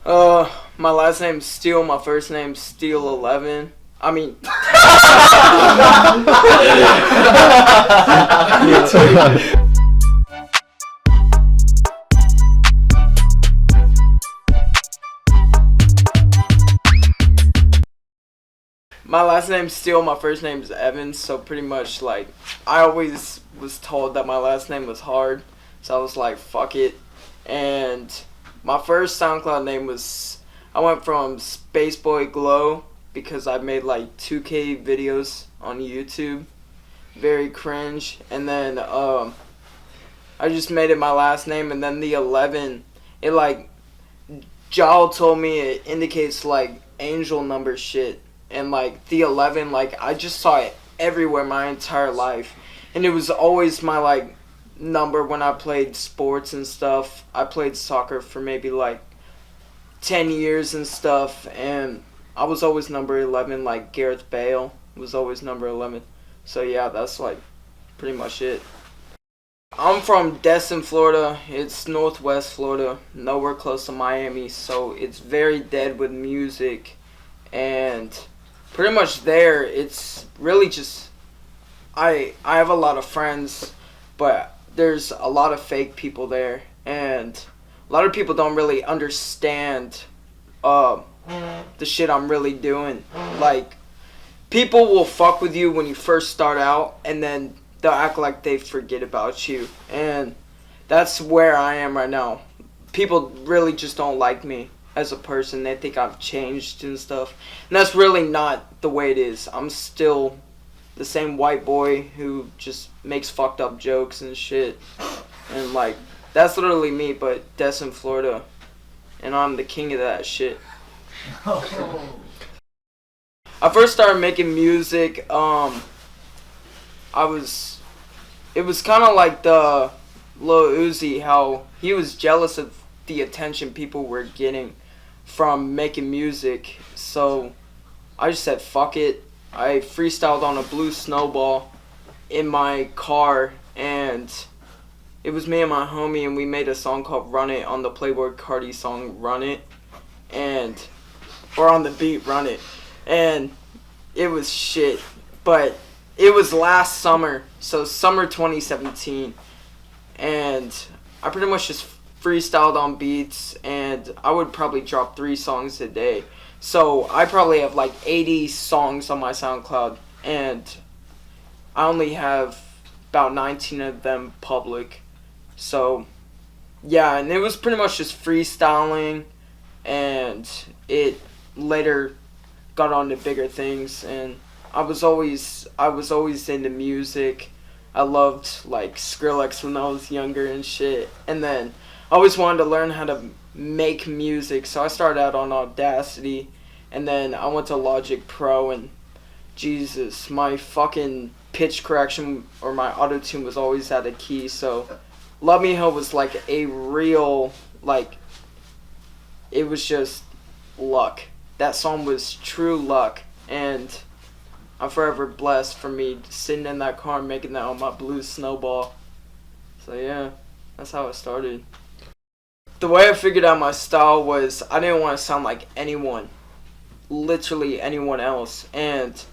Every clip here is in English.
My last name's Steele. My first name's Steele 11. I mean. My last name's Steele. My first name's Evans. So pretty much like I always was told that my last name was hard. So I was like, fuck it. And my first SoundCloud name was, I went from Spaceboy Glow because I made like 2K videos on YouTube. Very cringe. And then I just made it my last name, and then the 11, it like, Juuls told me it indicates like angel number shit. And like the 11, like I just saw it everywhere my entire life. And it was always my like number when I played sports and stuff. I played soccer for maybe like 10 years and stuff, and I was always number 11, like Gareth Bale was always number 11. So yeah, that's like pretty much it. I'm from Destin, Florida. It's northwest Florida, nowhere close to Miami, so it's very dead with music. And pretty much there, it's really just, I have a lot of friends, but there's a lot of fake people there, and a lot of people don't really understand the shit I'm really doing. Like, people will fuck with you when you first start out, and then they'll act like they forget about you, and that's where I am right now. People really just don't like me as a person. They think I've changed and stuff, and that's really not the way it is. I'm still the same white boy who just makes fucked up jokes and shit, and like that's literally me, but Destin, Florida, and I'm the king of that shit. I first started making music, it was kind of like the Lil Uzi, how he was jealous of the attention people were getting from making music, so I just said fuck it. I freestyled on a blue snowball in my car, and it was me and my homie, and we made a song called Run It on the Playboi Carti song Run It, or on the beat Run It, and it was shit, but it was last summer, so summer 2017, and I pretty much just freestyled on beats, and I would probably drop 3 songs a day. So I probably have like 80 songs on my SoundCloud, and I only have about 19 of them public. So yeah, and it was pretty much just freestyling, and it later got on to bigger things, and I was always into music. I loved like Skrillex when I was younger and shit, and then I always wanted to learn how to make music, so I started out on Audacity, and then I went to Logic Pro, and Jesus, my fucking pitch correction or my auto-tune was always out of key, so Love Me Ho was like a real, like, it was just luck. That song was true luck, and I'm forever blessed for me sitting in that car and making that on my blue snowball. So yeah, that's how it started. The way I figured out my style was I didn't want to sound like anyone, literally anyone else, and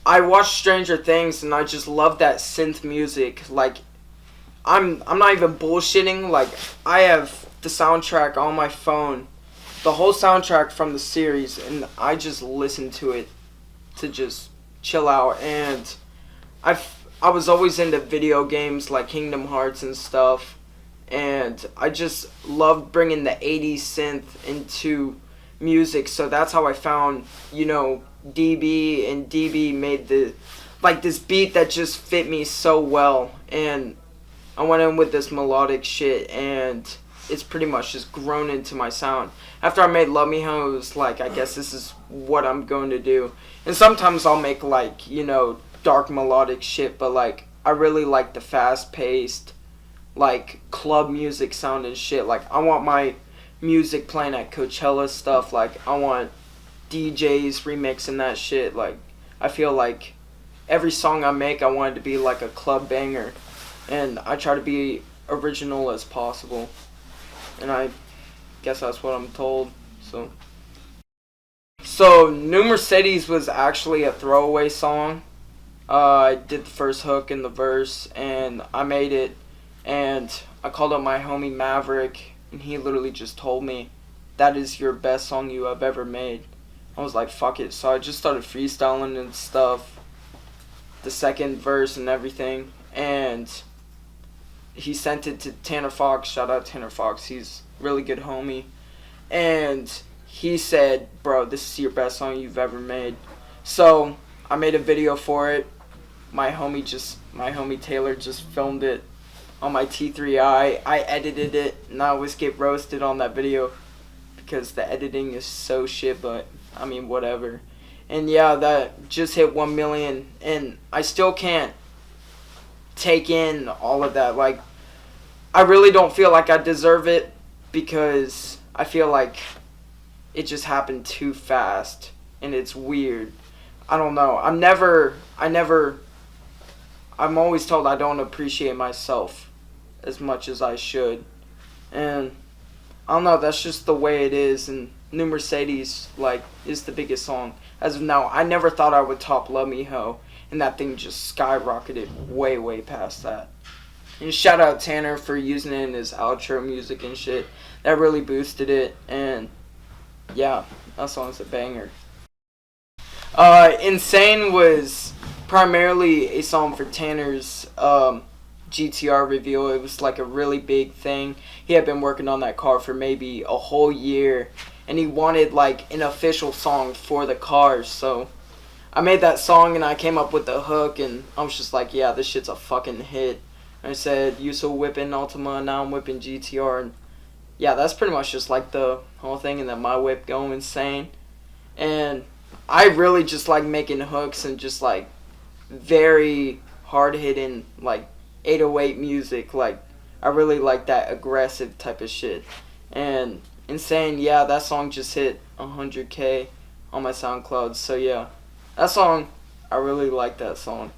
I watched Stranger Things, and I just love that synth music. Like, I'm not even bullshitting. Like, I have the soundtrack on my phone, the whole soundtrack from the series, and I just listen to it to just chill out. And I was always into video games like Kingdom Hearts and stuff, and I just loved bringing the 80s synth into music. So that's how I found, DB, and DB made this beat that just fit me so well, and I went in with this melodic shit, and it's pretty much just grown into my sound. After I made Love Me Ho, it was like, I guess this is what I'm going to do. And sometimes I'll make like, dark melodic shit, but like I really like the fast paced, like club music sound and shit. Like I want my music playing at Coachella stuff. Like I want DJs remixing that shit. Like I feel like every song I make, I want it to be like a club banger, and I try to be original as possible, and I guess that's what I'm told. So New Mercedes was actually a throwaway song. I did the first hook and the verse, and I made it, and I called up my homie Maverick, and he literally just told me, that is your best song you have ever made. I was like, fuck it. So I just started freestyling and stuff, the second verse and everything, and he sent it to Tanner Fox. Shout out Tanner Fox. He's a really good homie. And he said, bro, this is your best song you've ever made. So I made a video for it. My homie Taylor just filmed it on my T3i. I edited it, and I always get roasted on that video because the editing is so shit, but I mean, whatever. And yeah, that just hit 1 million, and I still can't take in all of that. Like, I really don't feel like I deserve it because I feel like it just happened too fast, and it's weird. I don't know. I'm always told I don't appreciate myself as much as I should. And I don't know, that's just the way it is. And New Mercedes, like, is the biggest song. As of now, I never thought I would top Love Me Ho. And that thing just skyrocketed way, way past that. And shout out Tanner for using it in his outro music and shit. That really boosted it. And yeah, that song's a banger. Insane was primarily a song for Tanner's GTR reveal. It was like a really big thing. He had been working on that car for maybe a whole year, and he wanted like an official song for the car. So I made that song, and I came up with the hook, and I was just like, yeah, this shit's a fucking hit. And I said, you so whipping Altima, now I'm whipping GTR. And yeah, that's pretty much just like the whole thing, and then my whip going insane. And I really just like making hooks and just like very hard hitting like 808 music. Like, I really like that aggressive type of shit. And Insane, yeah, that song just hit 100K on my SoundCloud. So yeah, that song, I really like that song.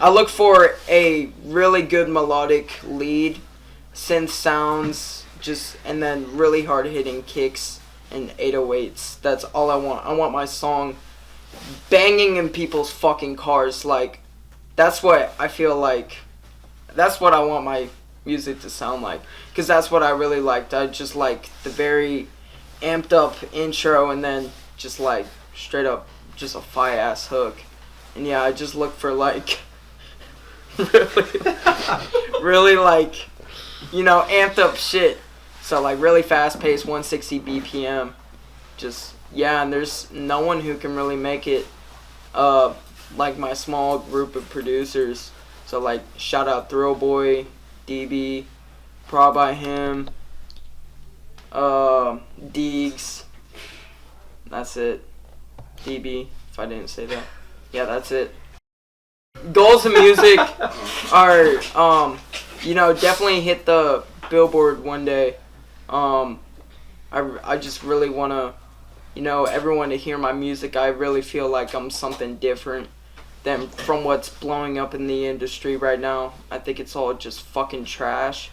I look for a really good melodic lead, synth sounds, and then really hard hitting kicks and 808s. That's all I want. I want my song banging in people's fucking cars. Like, that's what I feel like. That's what I want my music to sound like. Because that's what I really liked. I just like the very amped up intro, and then just like straight up just a fire ass hook. And yeah, I just look for like really like, amped up shit. So like really fast paced, 160 BPM. Just, yeah, and there's no one who can really make it like my small group of producers. So like, shout out Thrill Boy, DB, Pro by him, Deegs. That's it. DB, if I didn't say that. Yeah, that's it. Goals in music are, definitely hit the Billboard one day. I just really want to, everyone to hear my music. I really feel like I'm something different than from what's blowing up in the industry right now. I think it's all just fucking trash.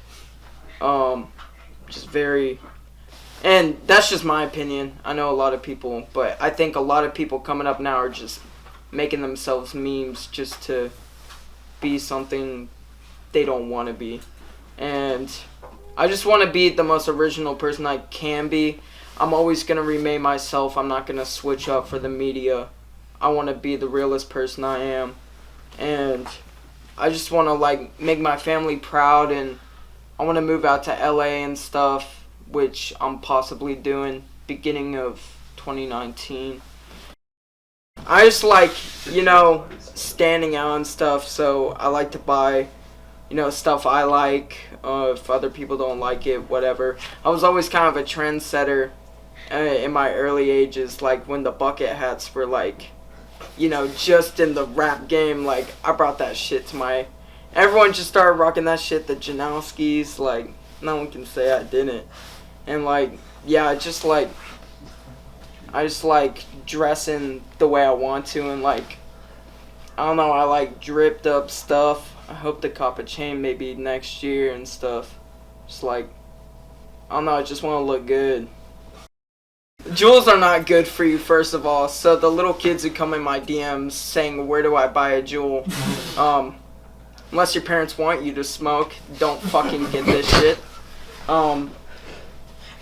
Just very, and that's just my opinion. I know a lot of people, but I think a lot of people coming up now are just making themselves memes just to be something they don't want to be. And I just want to be the most original person I can be. I'm always going to remain myself. I'm not going to switch up for the media. I want to be the realest person I am. And I just want to like make my family proud, and I want to move out to LA and stuff, which I'm possibly doing beginning of 2019. I just like, standing out and stuff, so I like to buy, stuff I like. If other people don't like it, whatever. I was always kind of a trendsetter in my early ages, like when the bucket hats were like, just in the rap game. Like, I brought that shit to everyone just started rocking that shit, the Janowskis, like, no one can say I didn't. And like, yeah, I just like dressing the way I want to, and like, I don't know, I like dripped up stuff. I hope to cop a chain maybe next year and stuff. Just like, I don't know, I just want to look good. Juuls are not good for you, first of all. So the little kids who come in my DMs saying, where do I buy a Juul? Unless your parents want you to smoke, don't fucking get this shit.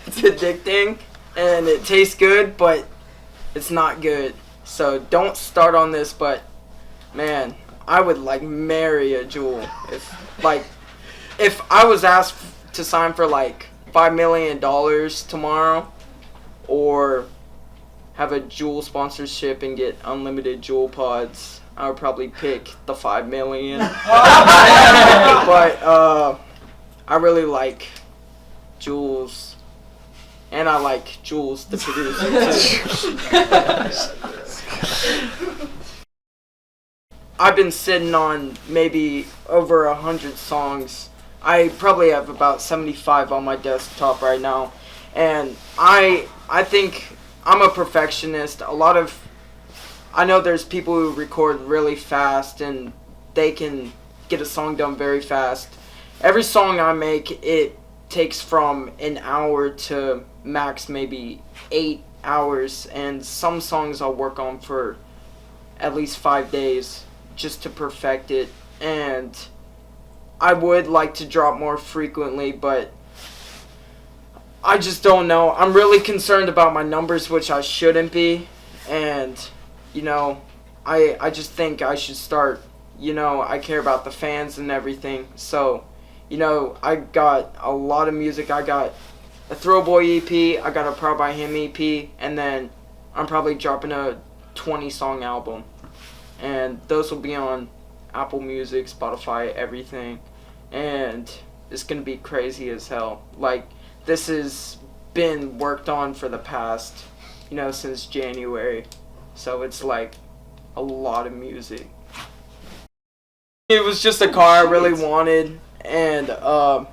It's addicting, and it tastes good, but it's not good. So don't start on this, but, man, I would, like, marry a Juul. If I was asked to sign for, like, $5 million tomorrow, or have a Juul sponsorship and get unlimited Juul pods, I would probably pick the $5 million. But I really like Juuls, and I like Juuls, the producer, too. I've been sitting on maybe over 100 songs. I probably have about 75 on my desktop right now, and I think I'm a perfectionist. I know there's people who record really fast and they can get a song done very fast. Every song I make, it takes from an hour to max maybe 8 hours, and some songs I'll work on for at least 5 days just to perfect it. And I would like to drop more frequently, but I just don't know. I'm really concerned about my numbers, which I shouldn't be, and I just think I should start, I care about the fans and everything. So, I got a lot of music. I got a Throwboy EP, I got a Proud by Him EP, and then I'm probably dropping a 20-song album. And those will be on Apple Music, Spotify, everything. And it's going to be crazy as hell. Like, this has been worked on for the past, since January. So it's like a lot of music. It was just a car I really wanted, and I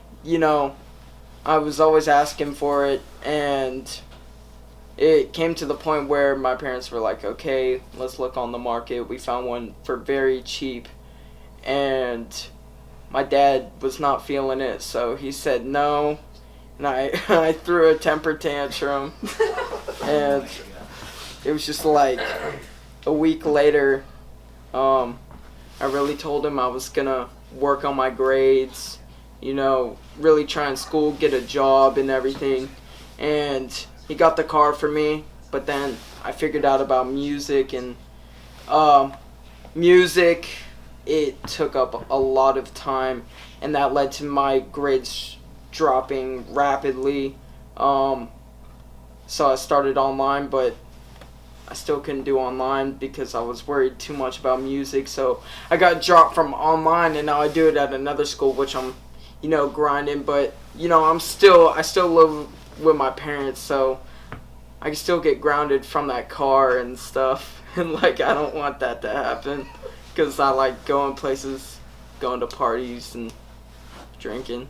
was always asking for it, and it came to the point where my parents were like, okay, let's look on the market. We found one for very cheap, and my dad was not feeling it, so he said no, and I threw a temper tantrum, and it was just like a week later, I really told him I was gonna work on my grades, really try in school, get a job and everything, and he got the car for me. But then I figured out about music, and music, it took up a lot of time, and that led to my grades dropping rapidly. So I started online, but I still couldn't do online because I was worried too much about music. So I got dropped from online, and now I do it at another school, which I'm, grinding. But, I still live with my parents, so I can still get grounded from that car and stuff. And, I don't want that to happen because I like going places, going to parties and drinking.